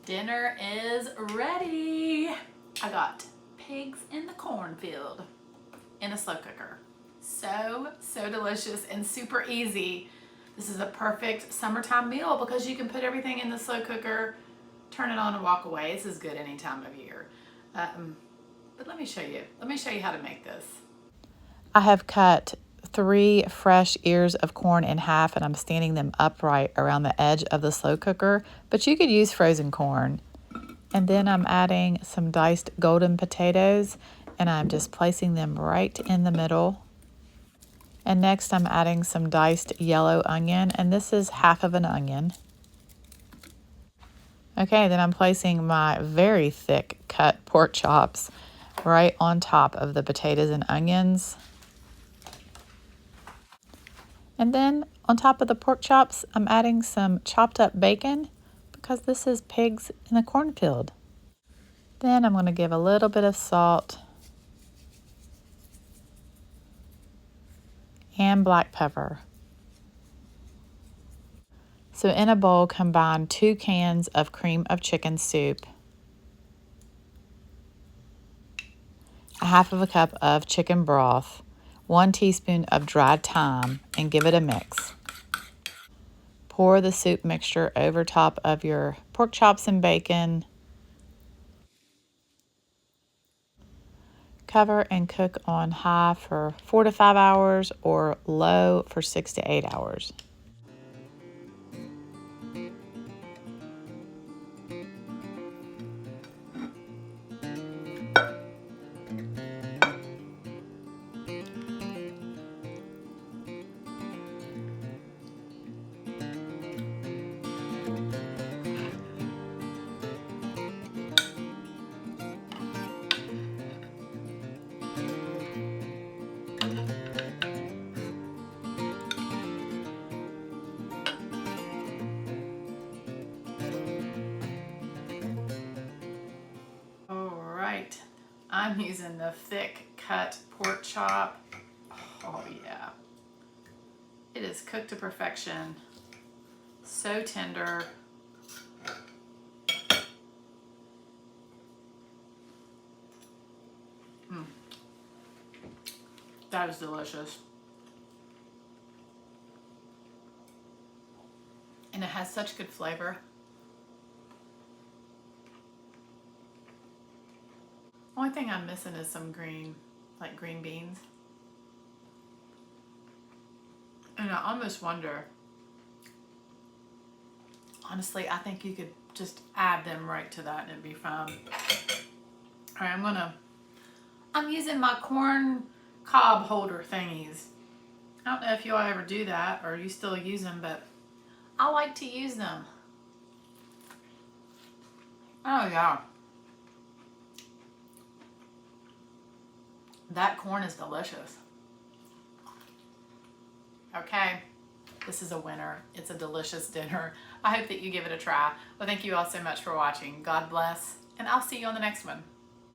Dinner is ready. I got pigs in the cornfield in a slow cooker. So delicious and super easy. This is a perfect summertime meal because you can put everything in the slow cooker, turn it on and walk away. This is good any time of year. But let me show you how to make this. I have cut 3 fresh ears of corn in half and I'm standing them upright around the edge of the slow cooker, but you could use frozen corn. And then I'm adding some diced golden potatoes and I'm just placing them right in the middle. And next I'm adding some diced yellow onion, and this is half of an onion. Okay, then I'm placing my very thick cut pork chops right on top of the potatoes and onions. And then on top of the pork chops, I'm adding some chopped up bacon because this is pigs in the cornfield. Then I'm going to give a little bit of salt and black pepper. So in a bowl, combine 2 cans of cream of chicken soup, a half of a cup of chicken broth, 1 teaspoon of dried thyme, and give it a mix. Pour the soup mixture over top of your pork chops and bacon. Cover and cook on high for 4 to 5 hours or low for 6 to 8 hours. Alright, I'm using the thick cut pork chop. Oh yeah. It is cooked to perfection. So tender. That is delicious. And it has such good flavor. Only thing I'm missing is some green beans. And I almost wonder, honestly, I think you could just add them right to that and it'd be fine. All right, I'm using my corn cob holder thingies. I don't know if y'all ever do that or you still use them, but I like to use them. Oh yeah. That corn is delicious. Okay, this is a winner. It's a delicious dinner. I hope that you give it a try. Well, thank you all so much for watching. God bless, and I'll see you on the next one.